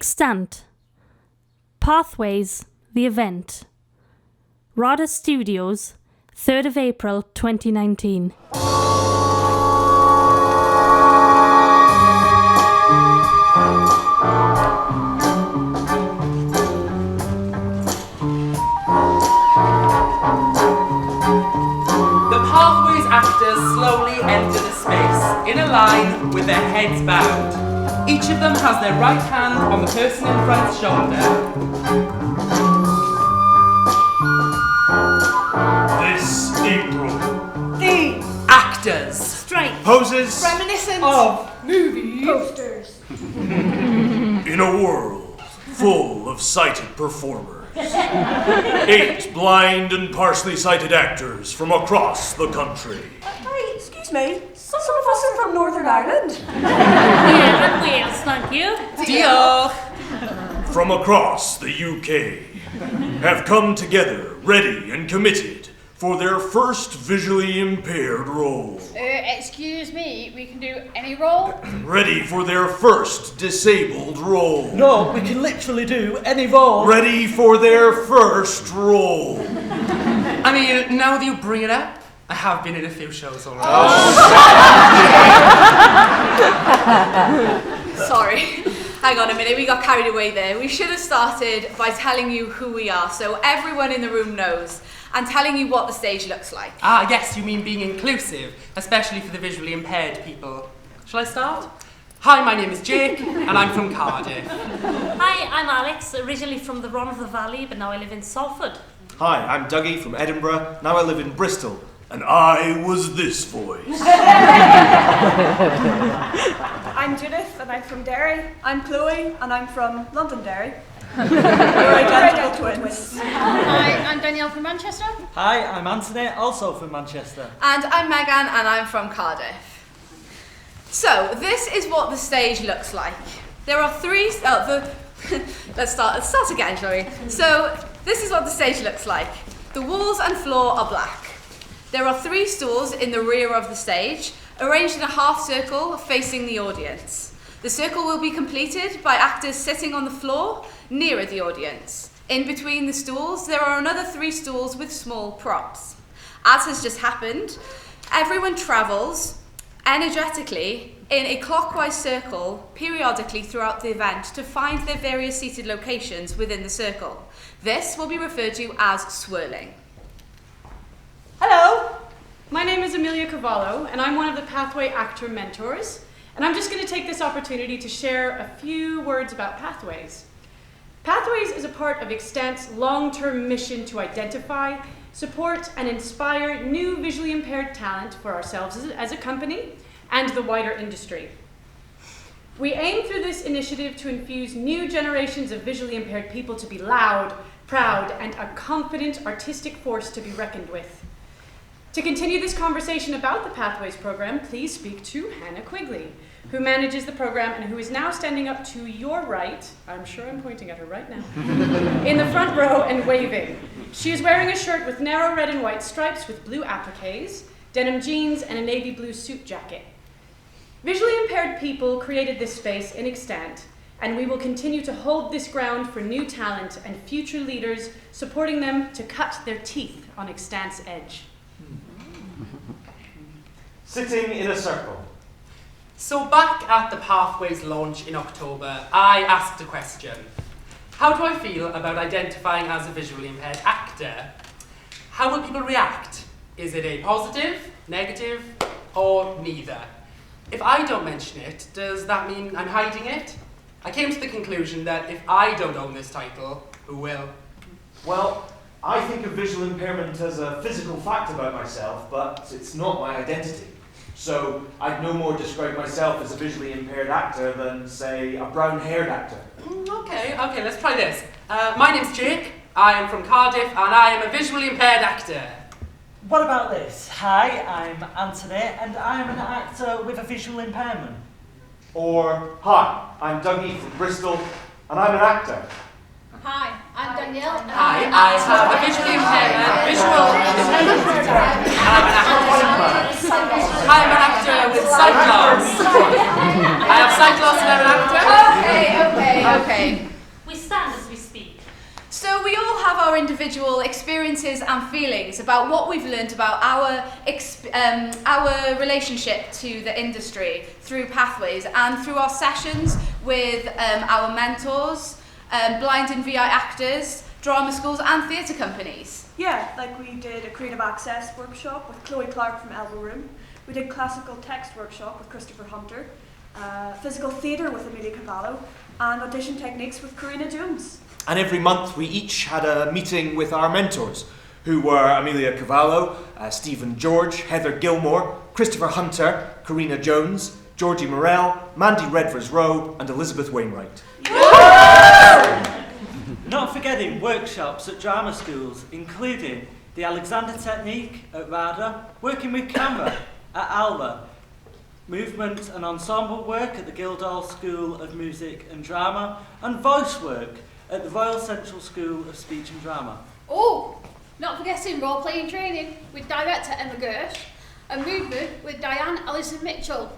Extant. Pathways, the event. RADA Studios, 3rd of April 2019. Slowly enter the space, in a line with their heads bowed. Each of them has their right hand on the person in front's shoulder. This April, The actors. Strike. poses Reminiscent Of movie posters. in a world full of sighted performers. 8 blind and partially sighted actors from across the country. Hey, excuse me. Some of us are from Northern Ireland. Yeah, and Wales, thank you. Deal. From across the UK have come together, ready and committed for their first visually impaired role. Excuse me, we can do any role? Ready for their first disabled role. No, we can literally do any role. Ready for their first role. I mean, now that you bring it up, I have been in a few shows already. Sorry. Hang on a minute, we got carried away there. We should have started by telling you who we are, so everyone in the room knows, and telling you what the stage looks like. Ah, yes, you mean being inclusive, especially for the visually impaired people. Shall I start? Hi, my name is Jake, and I'm from Cardiff. Hi, I'm Alex, originally from the Run of the Valley, but now I live in Salford. Hi, I'm Dougie from Edinburgh. Now I live in Bristol. And I was this voice. I'm Judith and I'm from Derry. I'm Chloe and I'm from Londonderry. We're identical twins. Hi, I'm Danielle from Manchester. Hi, I'm Anthony, also from Manchester. And I'm Megan, and I'm from Cardiff. So, this is what the stage looks like. There are three... let's start again, shall we? So, this is what the stage looks like. The walls and floor are black. There are 3 stools in the rear of the stage, arranged in a half circle facing the audience. The circle will be completed by actors sitting on the floor nearer the audience. In between the stools, there are another 3 stools with small props. As has just happened, everyone travels energetically in a clockwise circle periodically throughout the event to find their various seated locations within the circle. This will be referred to as swirling. Hello, my name is Amelia Cavallo, and I'm one of the Pathway Actor Mentors, and I'm just going to take this opportunity to share a few words about Pathways. Pathways is a part of Extant's long-term mission to identify, support, and inspire new visually impaired talent for ourselves as a company and the wider industry. We aim through this initiative to infuse new generations of visually impaired people to be loud, proud, and a confident artistic force to be reckoned with. To continue this conversation about the Pathways program, please speak to Hannah Quigley, who manages the program and who is now standing up to your right. I'm sure I'm pointing at her right now. In the front row and waving. She is wearing a shirt with narrow red and white stripes with blue appliques, denim jeans, and a navy blue suit jacket. Visually impaired people created this space in Extant, and we will continue to hold this ground for new talent and future leaders, supporting them to cut their teeth on Extant's edge. Sitting in a circle. So back at the Pathways launch in October, I asked a question. How do I feel about identifying as a visually impaired actor? How will people react? Is it a positive, negative, or neither? If I don't mention it, does that mean I'm hiding it? I came to the conclusion that if I don't own this title, who will? Well, I think of visual impairment as a physical fact about myself, but it's not my identity. So I'd no more describe myself as a visually impaired actor than, say, a brown-haired actor. Okay, let's try this. My name's Jake, I am from Cardiff, and I am a visually impaired actor. What about this? Hi, I'm Anthony, and I'm an actor with a visual impairment. Or, hi, I'm Dougie from Bristol, and I'm an actor. Hi, I'm I'm Danielle. Hi, I have a visually impaired, visual impairment. I'm an actor with sight loss. I have sight loss and I'm an actor. Okay. We stand as we speak. So we all have our individual experiences and feelings about what we've learned about our relationship to the industry through Pathways and through our sessions with our mentors, blind and VI actors, drama schools and theatre companies. Yeah, like we did a creative access workshop with Chloe Clark from Elbow Room. We did classical text workshop with Christopher Hunter, physical theatre with Amelia Cavallo, and audition techniques with Karina Jones. And every month we each had a meeting with our mentors, who were Amelia Cavallo, Stephen George, Heather Gilmore, Christopher Hunter, Karina Jones, Georgie Morell, Mandy Redvers-Rowe, and Elizabeth Wainwright. Not forgetting workshops at drama schools, including the Alexander Technique at RADA, working with camera at ALBA, movement and ensemble work at the Guildhall School of Music and Drama, and voice work at the Royal Central School of Speech and Drama. Oh, not forgetting role-playing training with director Emma Gersh, and movement with Diane Alison Mitchell.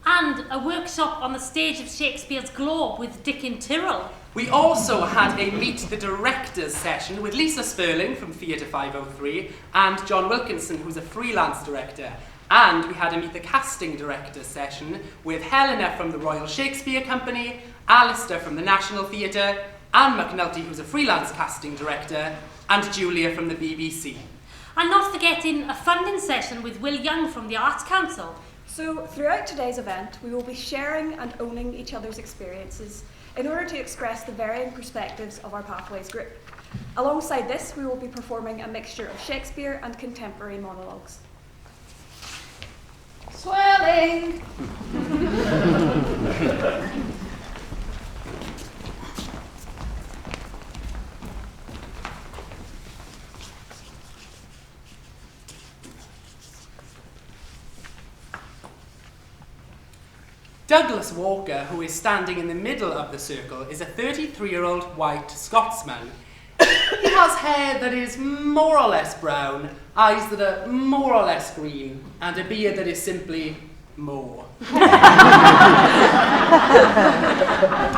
And a workshop on the stage of Shakespeare's Globe with Dickon Tyrrell. We also had a Meet the Directors session with Lisa Sperling from Theatre 503 and John Wilkinson, who's a freelance director. And we had a Meet the Casting Directors session with Helena from the Royal Shakespeare Company, Alistair from the National Theatre, Anne McNulty, who's a freelance casting director, and Julia from the BBC. And not forgetting a funding session with Will Young from the Arts Council. So throughout today's event, we will be sharing and owning each other's experiences in order to express the varying perspectives of our Pathways group. Alongside this, we will be performing a mixture of Shakespeare and contemporary monologues. Swirling! Douglas Walker, who is standing in the middle of the circle, is a 33-year-old white Scotsman. He has hair that is more or less brown, eyes that are more or less green, and a beard that is simply more.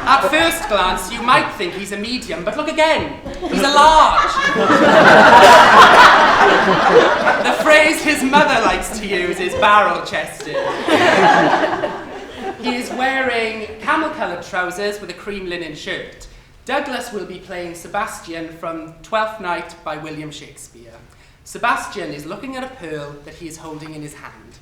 At first glance, you might think he's a medium, but look again, he's a large. The phrase his mother likes to use is barrel-chested. He is wearing camel-coloured trousers with a cream linen shirt. Douglas will be playing Sebastian from Twelfth Night by William Shakespeare. Sebastian is looking at a pearl that he is holding in his hand.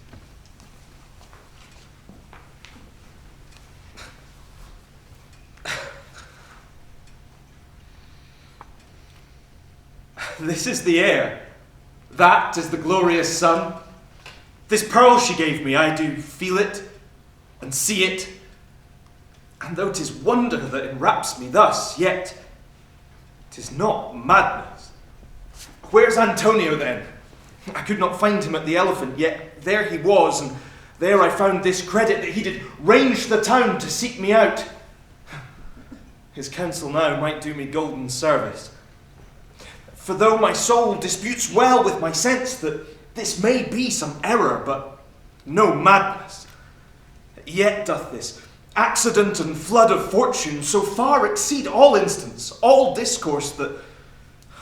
This is the air. That is the glorious sun. This pearl she gave me, I do feel it and see it. And though 'tis wonder that enwraps me thus, yet 'tis not madness. Where's Antonio then? I could not find him at the Elephant, yet there he was, and there I found this credit that he did range the town to seek me out. His counsel now might do me golden service. For though my soul disputes well with my sense that this may be some error, but no madness, yet doth this accident and flood of fortune so far exceed all instance, all discourse, that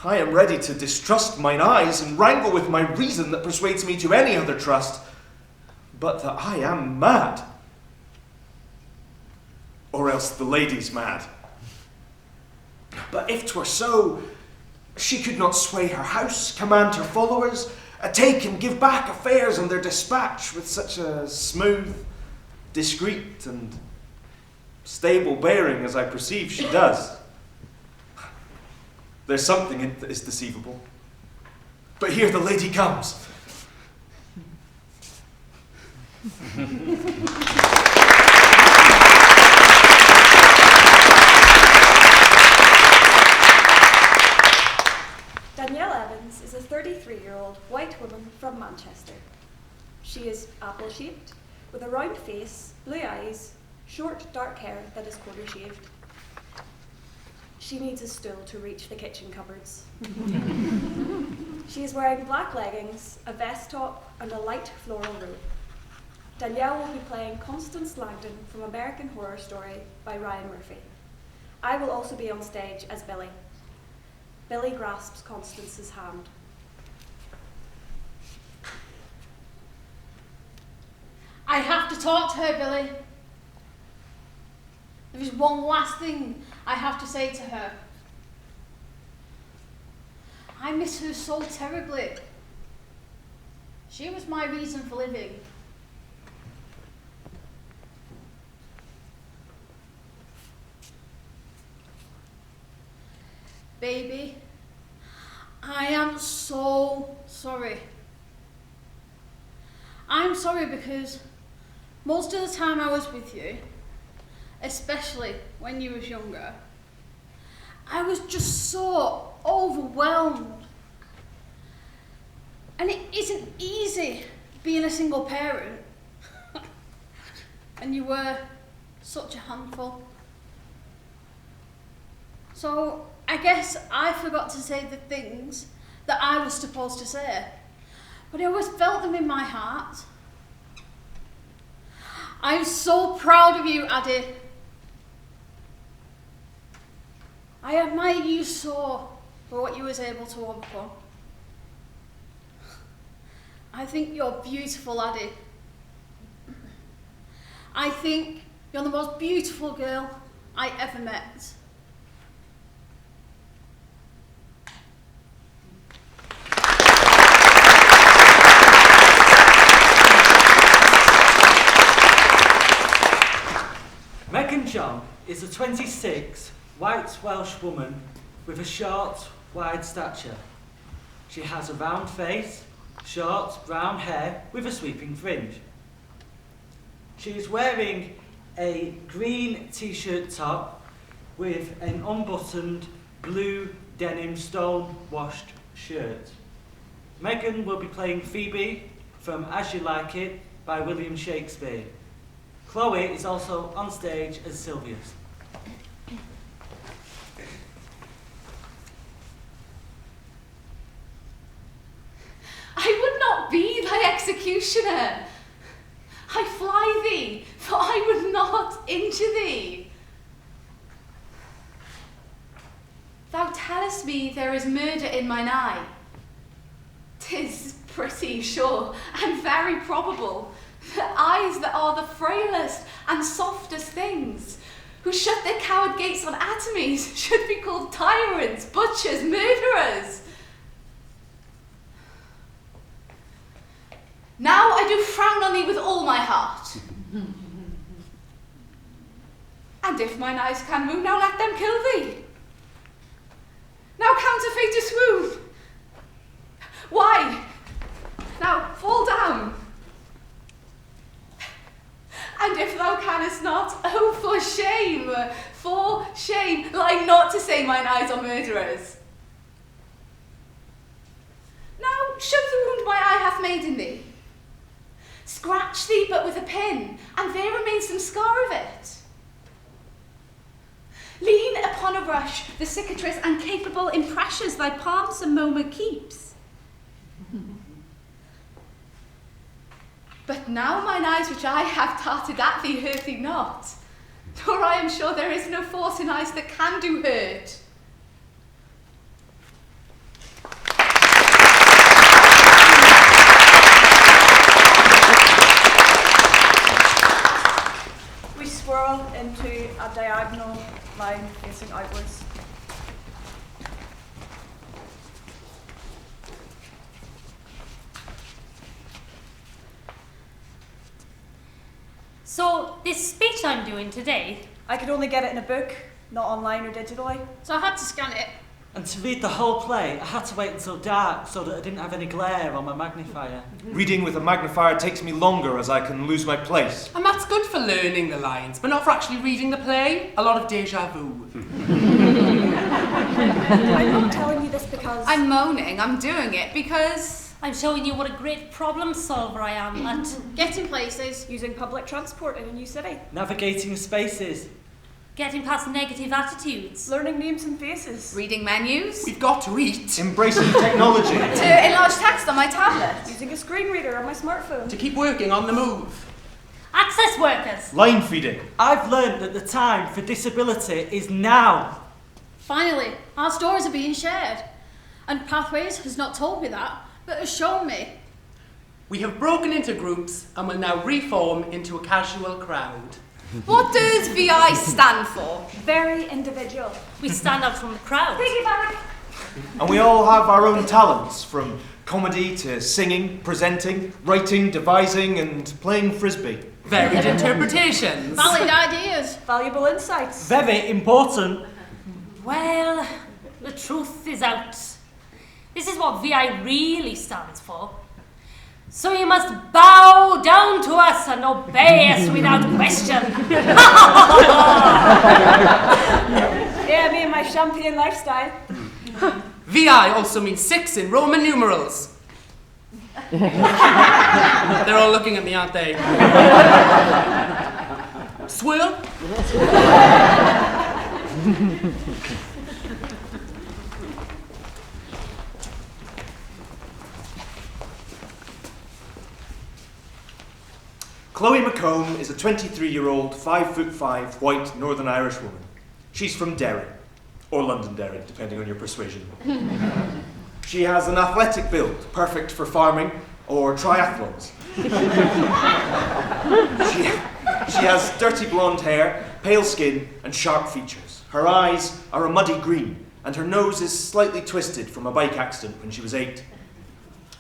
I am ready to distrust mine eyes and wrangle with my reason that persuades me to any other trust, but that I am mad. Or else the lady's mad. But if 'twere so, she could not sway her house, command her followers, take and give back affairs on their dispatch with such a smooth, discreet, and stable bearing as I perceive she does. There's something in it that is deceivable. But here the lady comes. Danielle Evans is a 33-year-old white woman from Manchester. She is apple-shaped, with a round face, blue eyes, short dark hair that is quarter-shaved. She needs a stool to reach the kitchen cupboards. She is wearing black leggings, a vest top, and a light floral robe. Danielle will be playing Constance Langdon from American Horror Story by Ryan Murphy. I will also be on stage as Billy. Billy grasps Constance's hand. I have to talk to her, Billy. There is one last thing I have to say to her. I miss her so terribly. She was my reason for living. Baby, I am so sorry. I'm sorry because most of the time I was with you, especially when you was younger, I was just so overwhelmed. And it isn't easy being a single parent. And you were such a handful. So I guess I forgot to say the things that I was supposed to say. But I always felt them in my heart. I'm so proud of you, Addie. I admire you so for what you was able to overcome. I think you're beautiful, Addie. I think you're the most beautiful girl I ever met. Megan John is a 26 white Welsh woman with a short, wide stature. She has a round face, short brown hair with a sweeping fringe. She is wearing a green t-shirt top with an unbuttoned blue denim stone-washed shirt. Megan will be playing Phoebe from As You Like It by William Shakespeare. Chloe is also on stage as Sylvius. I would not be thy executioner. I fly thee, for I would not injure thee. Thou tellest me there is murder in mine eye. 'Tis pretty sure and very probable that eyes that are the frailest and softest things, who shut their coward gates on atomies, should be called tyrants, butchers, murderers. Now I do frown on thee with all my heart. And if mine eyes can move, now let them kill thee. Now counterfeit to swoon. Why? Now fall down. And if thou canst not, oh, for shame, lie not to say mine eyes are murderers. Now show the wound my eye hath made in thee. Scratch thee but with a pin, and there remains some scar of it. Lean upon a rush, the cicatrice and capable impressions thy palm some moment keeps. But now mine eyes which I have darted at thee hurt thee not, for I am sure there is no force in eyes that can do hurt. We swirl into a diagonal line facing outwards. So, this speech I'm doing today, I could only get it in a book, not online or digitally. So I had to scan it. And to read the whole play, I had to wait until dark so that I didn't have any glare on my magnifier. Reading with a magnifier takes me longer as I can lose my place. And that's good for learning the lines, but not for actually reading the play. A lot of deja vu. I'm not telling you this because I'm moaning, I'm doing it because I'm showing you what a great problem solver I am at Getting places. using public transport in a new city. Navigating spaces. Getting past negative attitudes. Learning names and faces. Reading menus. We've got to eat. Embracing technology. To enlarge text on my tablet. Using a screen reader on my smartphone. To keep working on the move. Access workers. Line feeding. I've learned that the time for disability is now. Finally, our stories are being shared. And Pathways has not told me that, but has shown me. We have broken into groups and will now reform into a casual crowd. What does VI stand for? Very individual. We stand out from the crowd. Piggyback. And we all have our own talents, from comedy to singing, presenting, writing, devising, and playing frisbee. Varied interpretations. Valid ideas. Valuable insights. Very important. Well, the truth is out. This is what VI really stands for. So you must bow down to us and obey us without question. Yeah, me and my champagne lifestyle. VI also means 6 in Roman numerals. They're all looking at me, aren't they? Swirl? Chloe MacCombe is a 23-year-old, 5'5", white Northern Irish woman. She's from Derry, or Londonderry, depending on your persuasion. She has an athletic build, perfect for farming or triathlons. She has dirty blonde hair, pale skin, and sharp features. Her eyes are a muddy green, and her nose is slightly twisted from a bike accident when she was 8.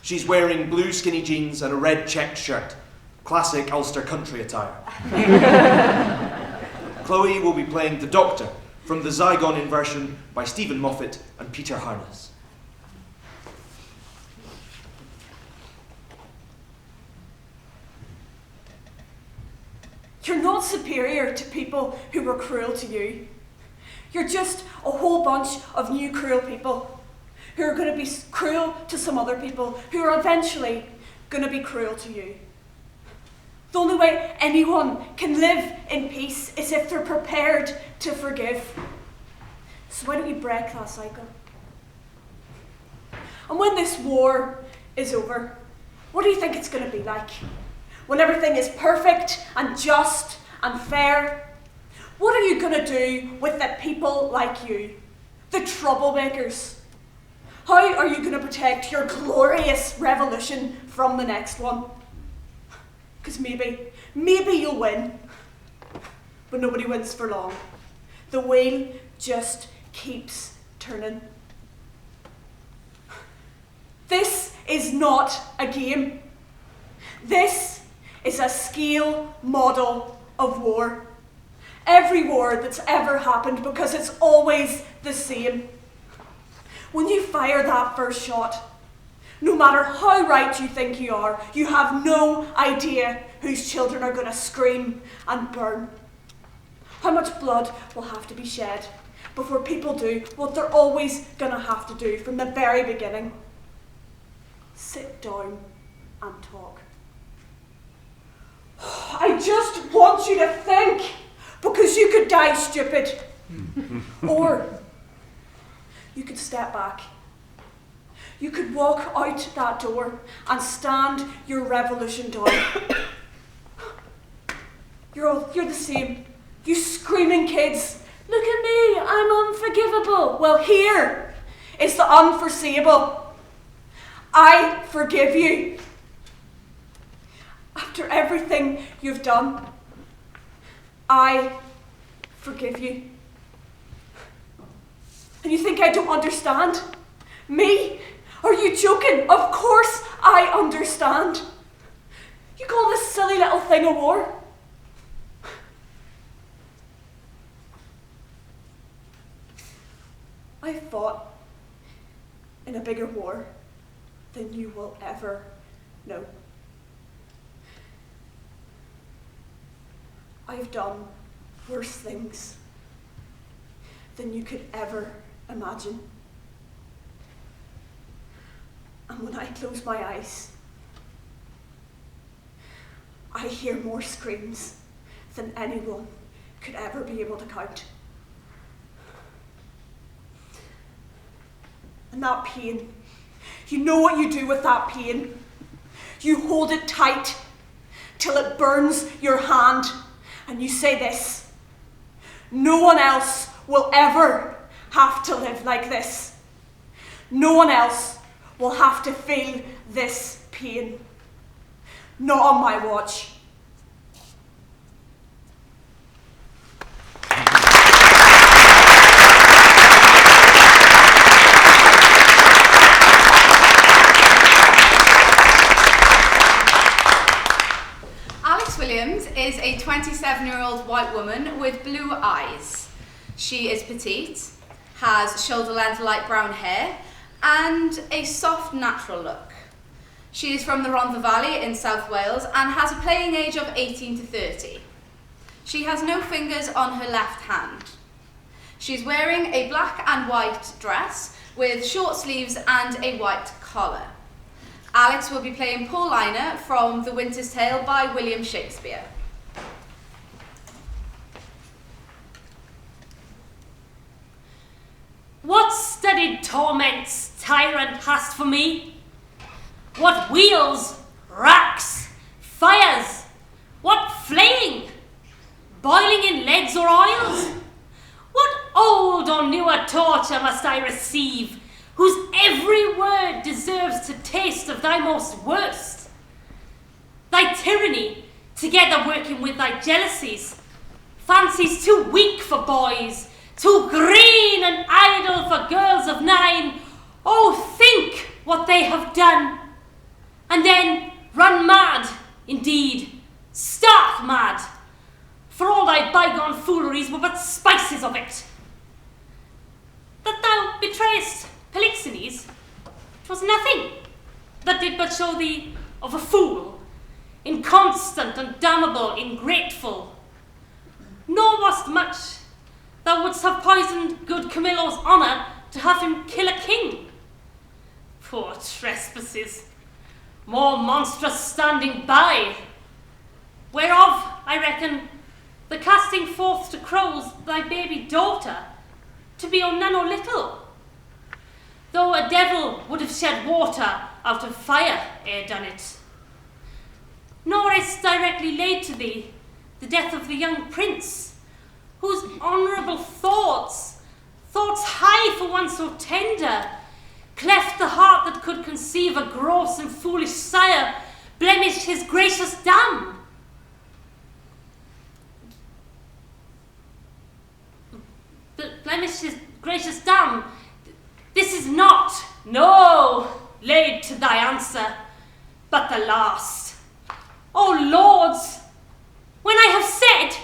She's wearing blue skinny jeans and a red checked shirt. Classic Ulster country attire. Chloe will be playing the Doctor from the Zygon Inversion by Stephen Moffat and Peter Harness. You're not superior to people who were cruel to you. You're just a whole bunch of new cruel people who are going to be cruel to some other people who are eventually going to be cruel to you. The only way anyone can live in peace is if they're prepared to forgive. So why don't you break that cycle? And when this war is over, what do you think it's going to be like? When everything is perfect and just and fair, what are you going to do with the people like you, the troublemakers? How are you going to protect your glorious revolution from the next one? Because maybe you'll win, but nobody wins for long. The wheel just keeps turning. This is not a game. This is a scale model of war. Every war that's ever happened, because it's always the same. When you fire that first shot, no matter how right you think you are, you have no idea whose children are going to scream and burn. How much blood will have to be shed before people do what they're always going to have to do from the very beginning? Sit down and talk. I just want you to think, because you could die stupid. Or you could step back. You could walk out that door and stand your revolution down. You're the same. You screaming kids. Look at me, I'm unforgivable. Well, here is the unforeseeable. I forgive you. After everything you've done, I forgive you. And you think I don't understand? Me? Are you joking? Of course I understand. You call this silly little thing a war? I fought in a bigger war than you will ever know. I've done worse things than you could ever imagine. And when I close my eyes, I hear more screams than anyone could ever be able to count. And that pain, you know what you do with that pain? You hold it tight till it burns your hand, and you say this: no one else will ever have to live like this. No one else will have to feel this pain. Not on my watch. Alex Williams is a 27-year-old white woman with blue eyes. She is petite, has shoulder-length light brown hair, and a soft, natural look. She is from the Rhondda Valley in South Wales and has a playing age of 18 to 30. She has no fingers on her left hand. She's wearing a black and white dress with short sleeves and a white collar. Alex will be playing Paulina from The Winter's Tale by William Shakespeare. What studied torments, tyrant, hast for me? What wheels, racks, fires? What flaying? Boiling in leads or oils? What old or newer torture must I receive, whose every word deserves to taste of thy most worst? Thy tyranny, together working with thy jealousies, fancies too weak for boys, too green and idle for girls of 9. Oh, think what they have done, and then run mad, indeed, stark mad, for all thy bygone fooleries were but spices of it. That thou betrayest Polixenes, 'twas nothing, that did but show thee of a fool, inconstant and damnable, ingrateful. Nor wast much, thou wouldst have poisoned good Camillo's honour to have him kill a king. Poor trespasses, more monstrous standing by, whereof, I reckon, the casting forth to crows thy baby daughter to be o' none o' little, though a devil would have shed water out of fire ere done it. Nor is directly laid to thee the death of the young prince, whose honourable thoughts high for one so tender, cleft the heart that could conceive a gross and foolish sire, blemished his gracious dam. Blemished his gracious dam. This is not, no, laid to thy answer, but the last. O lords, when I have said,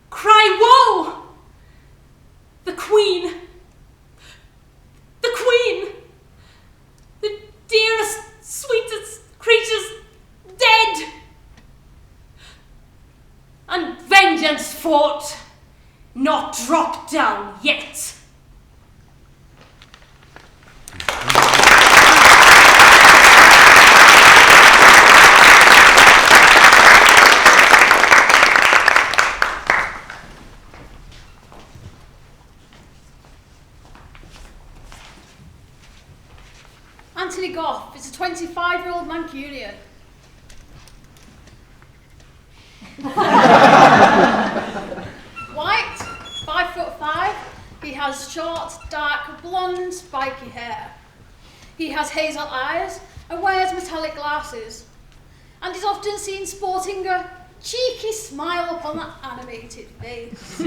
cry woe! The queen, the dearest, sweetest creatures dead, and vengeance fought, not dropped down yet. Anthony Gough is a 25-year-old Mancunian. White, 5'5". He has short, dark, blonde, spiky hair. He has hazel eyes and wears metallic glasses, and is often seen sporting a cheeky smile upon that animated face.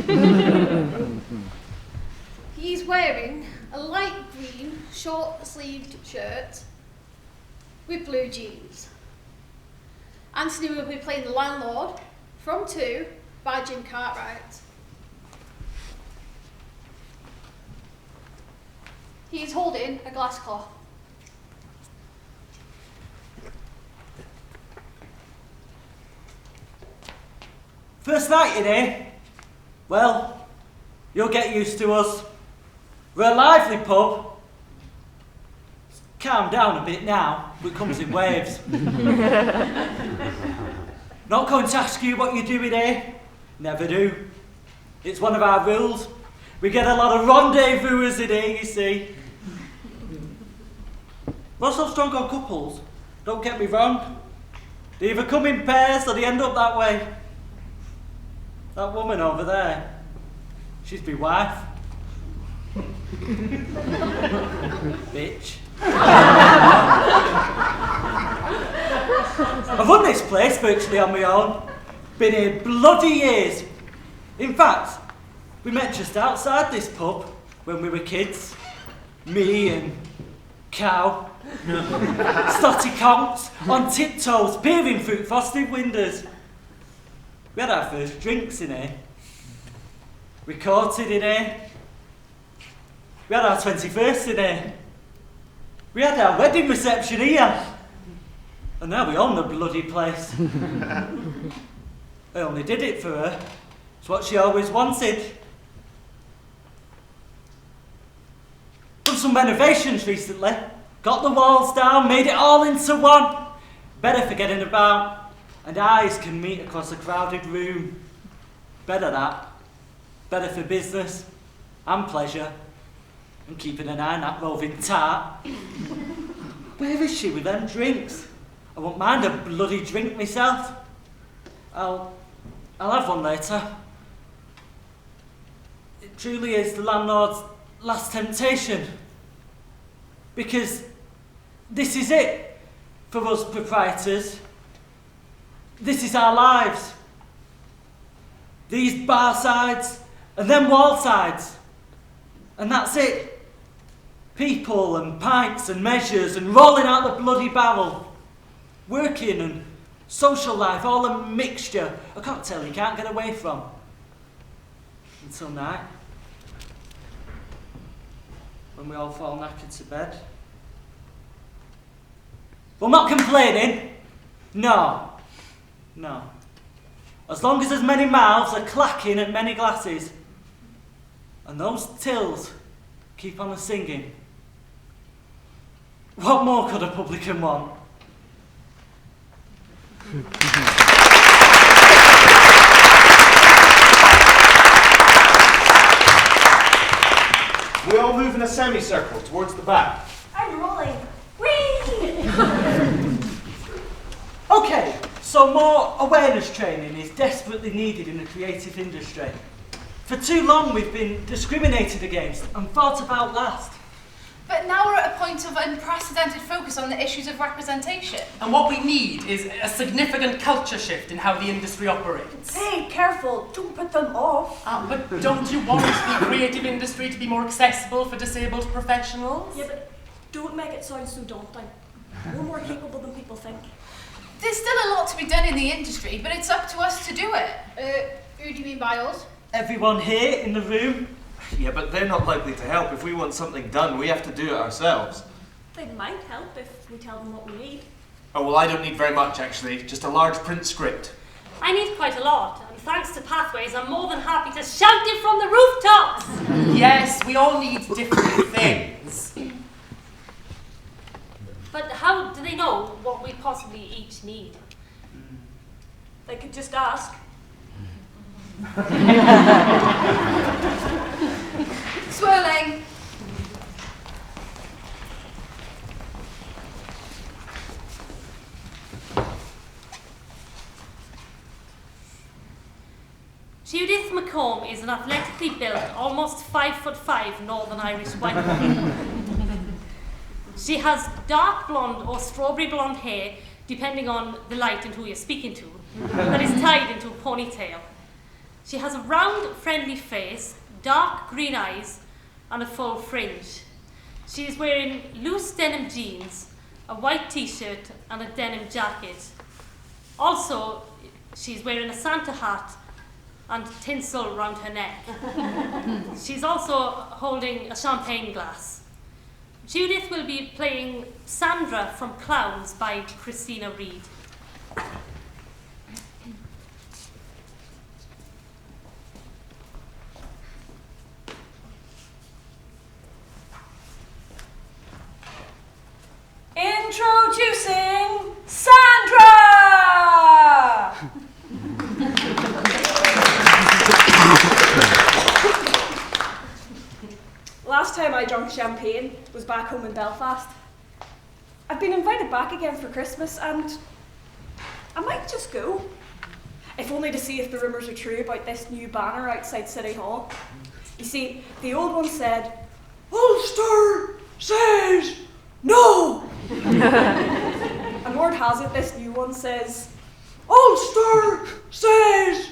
He is wearing a light green, short-sleeved shirt with blue jeans. Anthony will be playing the landlord from 2 by Jim Cartwright. He is holding a glass cloth. First night in here? Well, you'll get used to us. We're a lively pub. It's calmed down a bit now, but it comes in waves. Not going to ask you what you're doing here. Never do. It's one of our rules. We get a lot of rendezvousers in here, you see. Not so strong on couples, don't get me wrong. They either come in pairs or they end up that way. That woman over there, she's my wife. Bitch. I've run this place virtually on my own. Been here bloody years. In fact, we met just outside this pub when we were kids. Me and Cow. Stotty conks on tiptoes, peering through frosted windows. We had our first drinks in here. We courted in here. We had our 21st in here. We had our wedding reception here. And now we own the bloody place. I only did it for her. It's what she always wanted. Done some renovations recently. Got the walls down, made it all into one. Better for getting about. And eyes can meet across a crowded room. Better that. Better for business and pleasure. And keeping an eye on that roving tart. Where is she with them drinks? I won't mind a bloody drink myself. I'll have one later. It truly is the landlord's last temptation. Because this is it for us proprietors. This is our lives. These bar sides and then wall sides. And that's it. People and pints and measures and rolling out the bloody barrel. Working and social life, all a mixture. A cocktail you can't get away from. Until night. When we all fall knackered to bed. Well, not complaining. No. As long as there's many mouths are clacking at many glasses. And those tills keep on a-singing. What more could a publican want? We all move in a semicircle towards the back. I'm rolling. Whee! Okay, so more awareness training is desperately needed in the creative industry. For too long we've been discriminated against and thought about last. But now we're at a point of unprecedented focus on the issues of representation. And what we need is a significant culture shift in how the industry operates. Hey, careful, don't put them off. But don't you want the creative industry to be more accessible for disabled professionals? Yeah, but don't make it sound so daunting. We're more capable than people think. There's still a lot to be done in the industry, but it's up to us to do it. Who do you mean by us? Everyone here in the room. Yeah, but they're not likely to help. If we want something done, we have to do it ourselves. They might help if we tell them what we need. Oh, well, I don't need very much, actually. Just a large print script. I need quite a lot, and thanks to Pathways, I'm more than happy to shout it from the rooftops! Yes, we all need different things. But how do they know what we possibly each need? They could just ask. Swirling. Judith MacCombe is an athletically built, almost 5'5" Northern Irish white woman. She has dark blonde or strawberry blonde hair, depending on the light and who you're speaking to, that is tied into a ponytail. She has a round, friendly face, dark green eyes, and a full fringe. She is wearing loose denim jeans, a white t-shirt, and a denim jacket. Also, she's wearing a Santa hat and tinsel round her neck. She's also holding a champagne glass. Judith will be playing Sandra from Clowns by Christina Reid. Introducing Sandra! Last time I drank champagne was back home in Belfast. I've been invited back again for Christmas and I might just go. If only to see if the rumours are true about this new banner outside City Hall. You see, the old one said, "Ulster says no!" And word has it, this new one says, "Ulster says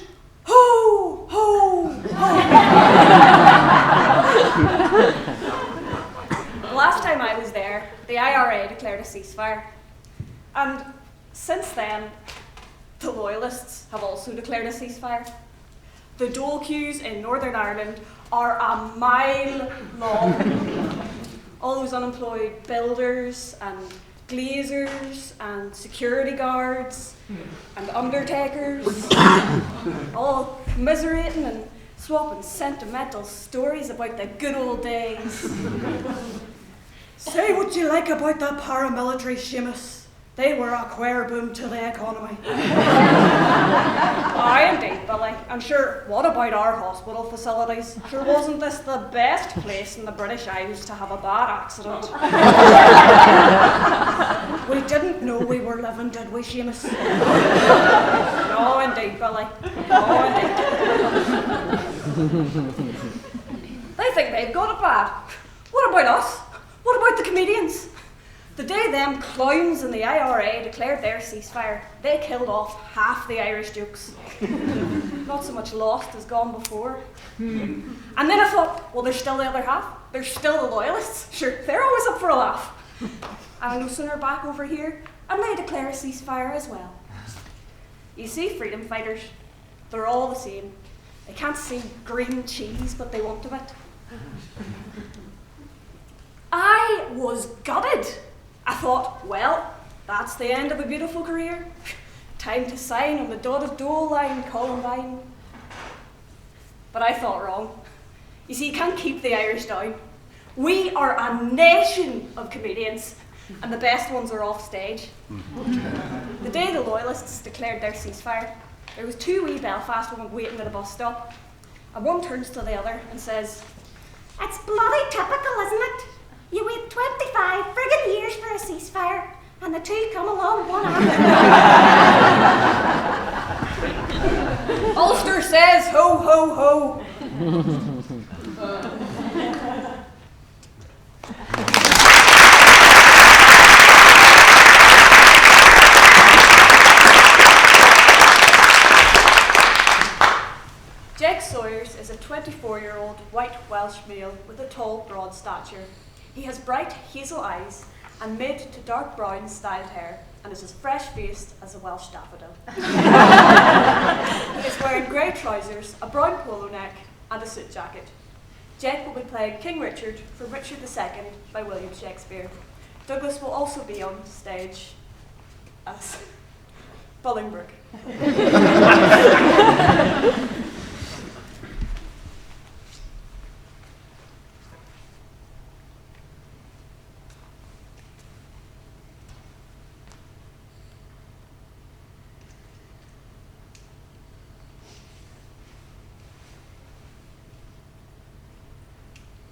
ho, ho, ho." The last time I was there, the IRA declared a ceasefire. And since then, the Loyalists have also declared a ceasefire. The dole queues in Northern Ireland are a mile long. All those unemployed builders and glaziers and security guards and undertakers, all commiserating and swapping sentimental stories about the good old days. Say what you like about the paramilitary, Seamus. They were a queer boom to the economy. Aye, indeed, Billy. And sure, what about our hospital facilities? Sure, wasn't this the best place in the British Isles to have a bad accident? We didn't know we were living, did we, Seamus? No, indeed, Billy. No, indeed. They think they've got it bad. What about us? What about the comedians? The day them clowns in the IRA declared their ceasefire, they killed off half the Irish jokes. Not so much lost as gone before. And then I thought, well, there's still the other half. There's still the Loyalists. Sure, they're always up for a laugh. And no sooner back over here, and they declare a ceasefire as well. You see, freedom fighters, they're all the same. They can't see green cheese, but they want a bit. I was gutted. I thought, well, that's the end of a beautiful career. Time to sign on the dotted dole line, Columbine. But I thought wrong. You see, you can't keep the Irish down. We are a nation of comedians, and the best ones are off stage. The day the Loyalists declared their ceasefire, there was two wee Belfast women waiting at a bus stop, and one turns to the other and says, "It's bloody typical, isn't it? You wait 25 friggin' years for a ceasefire, and the two come along one after another." Ulster says ho, ho, ho. Sawyers is a 24-year-old white Welsh male with a tall, broad stature. He has bright hazel eyes and mid to dark brown styled hair and is as fresh-faced as a Welsh daffodil. He is wearing grey trousers, a brown polo neck and a suit jacket. Jake will be playing King Richard from Richard II by William Shakespeare. Douglas will also be on stage as Bolingbroke.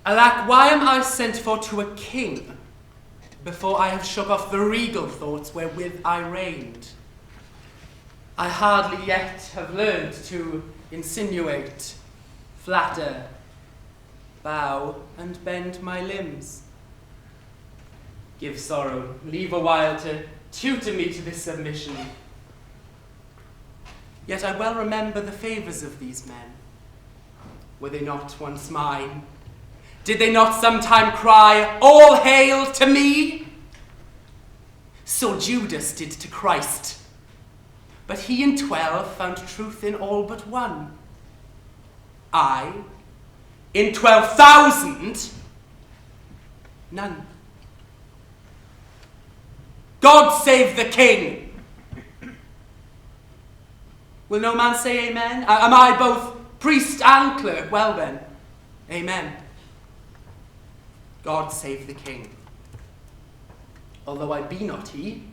Alack, why am I sent for to a king before I have shook off the regal thoughts wherewith I reigned? I hardly yet have learned to insinuate, flatter, bow, and bend my limbs. Give sorrow, leave a while to tutor me to this submission. Yet I well remember the favours of these men. Were they not once mine? Did they not sometime cry, "All hail to me"? So Judas did to Christ. But he in 12 found truth in all but one. I, in 12,000, none. God save the king! Will no man say amen? Am I both priest and clerk? Well then, amen. God save the king. Although I be not he,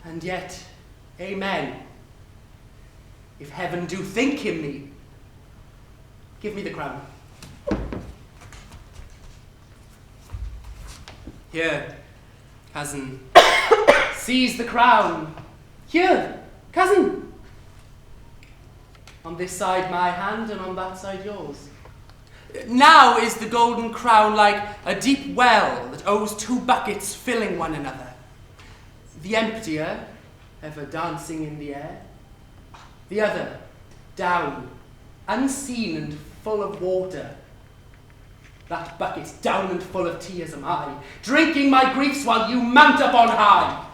and yet, amen. If heaven do think him me, give me the crown. Here, cousin. Seize the crown. Here, cousin. On this side my hand, and on that side yours. Now is the golden crown like a deep well that owes two buckets filling one another. The emptier, ever dancing in the air. The other, down, unseen and full of water. That bucket down and full of tears am I, drinking my griefs while you mount up on high.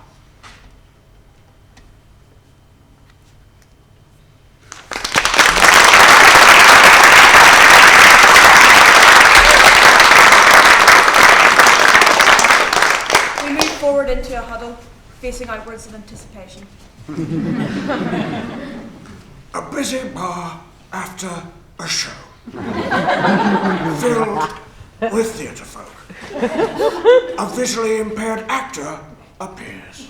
We move forward into a huddle, facing outwards in anticipation. A busy bar after a show, filled with theatre folk. A visually impaired actor appears.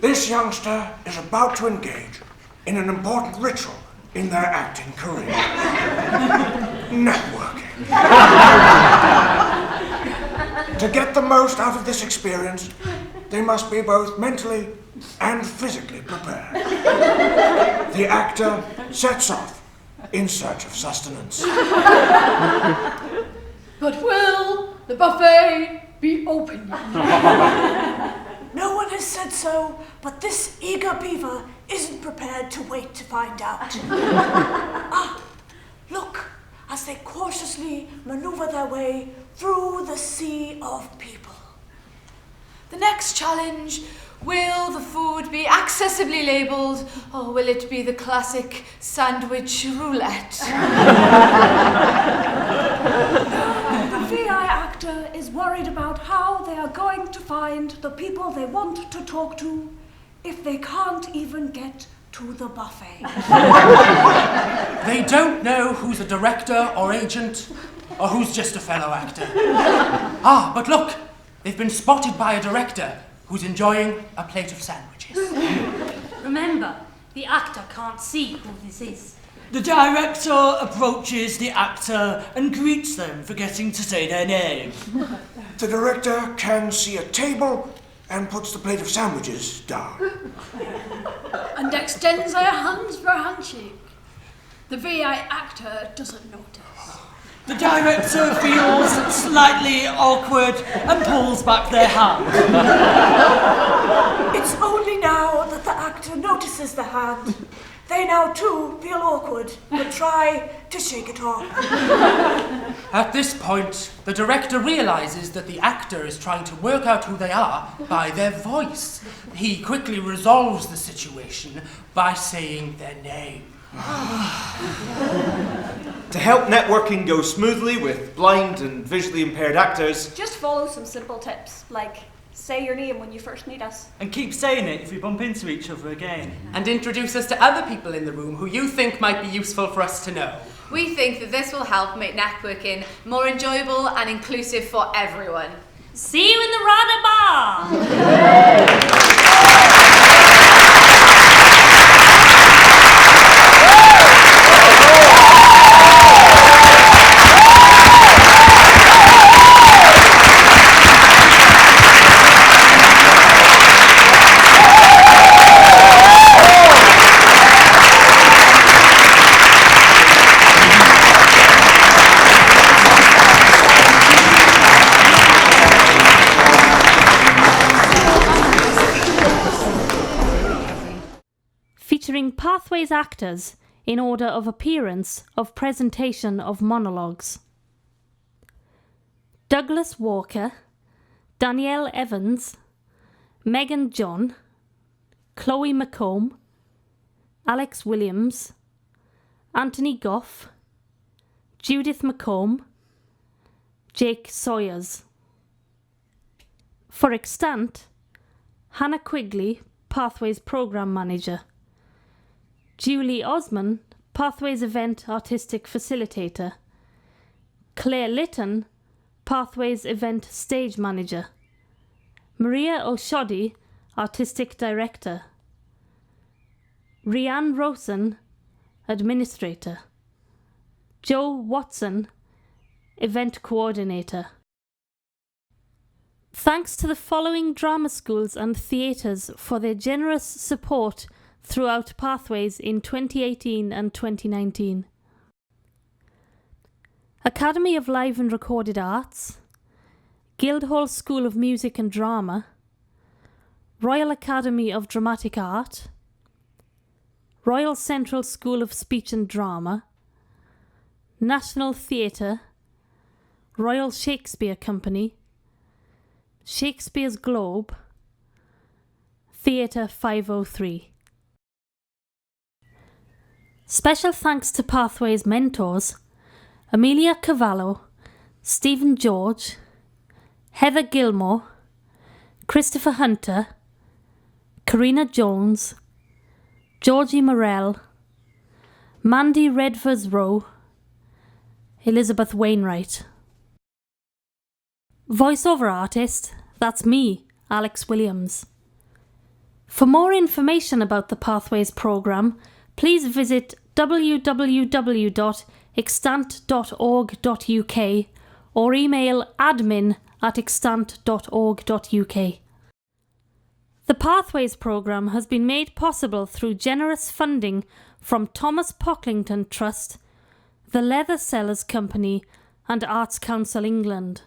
This youngster is about to engage in an important ritual in their acting career. Networking. To get the most out of this experience, they must be both mentally and physically prepared. The actor sets off in search of sustenance. But will the buffet be open yet? No one has said so, but this eager beaver isn't prepared to wait to find out. Look, as they cautiously maneuver their way through the sea of people. The next challenge, will the food be accessibly labelled, or will it be the classic sandwich roulette? The VI actor is worried about how they are going to find the people they want to talk to if they can't even get to the buffet. They don't know who's a director or agent, or who's just a fellow actor. But look, they've been spotted by a director who's enjoying a plate of sandwiches. Remember, the actor can't see who this is. The director approaches the actor and greets them, forgetting to say their name. The director can see a table and puts the plate of sandwiches down. And extends their hands for a handshake. The VI actor doesn't notice. The director feels slightly awkward and pulls back their hand. It's only now that the actor notices the hand. They now too feel awkward, but try to shake it off. At this point, the director realizes that the actor is trying to work out who they are by their voice. He quickly resolves the situation by saying their name. To help networking go smoothly with blind and visually impaired actors, Just follow some simple tips, like say your name when you first meet us. And keep saying it if we bump into each other again. And introduce us to other people in the room who you think might be useful for us to know. We think that this will help make networking more enjoyable and inclusive for everyone. See you in the RADA bar! Featuring Pathways actors in order of appearance of presentation of monologues. Douglas Walker, Danielle Evans, Megan John, Chloe MacCombe, Alex Williams, Anthony Gough, Judith MacCombe, Jake Sawyers. For extant, Hannah Quigley, Pathways Programme Manager. Julie Osman, Pathways Event Artistic Facilitator. Claire Litton, Pathways Event Stage Manager. Maria O'Shoddy, Artistic Director. Rianne Rosen, Administrator. Joe Watson, Event Coordinator. Thanks to the following drama schools and theatres for their generous support throughout Pathways in 2018 and 2019. Academy of Live and Recorded Arts, Guildhall School of Music and Drama, Royal Academy of Dramatic Art, Royal Central School of Speech and Drama, National Theatre, Royal Shakespeare Company, Shakespeare's Globe, Theatre 503. Special thanks to Pathways mentors Amelia Cavallo, Stephen George, Heather Gilmore, Christopher Hunter, Karina Jones, Georgie Morell, Mandy Redvers Rowe, Elizabeth Wainwright. Voiceover artist, that's me, Alex Williams. For more information about the Pathways programme, please visit www.extant.org.uk or email admin@extant.org.uk. The Pathways programme has been made possible through generous funding from Thomas Pocklington Trust, the Leather Sellers Company and Arts Council England.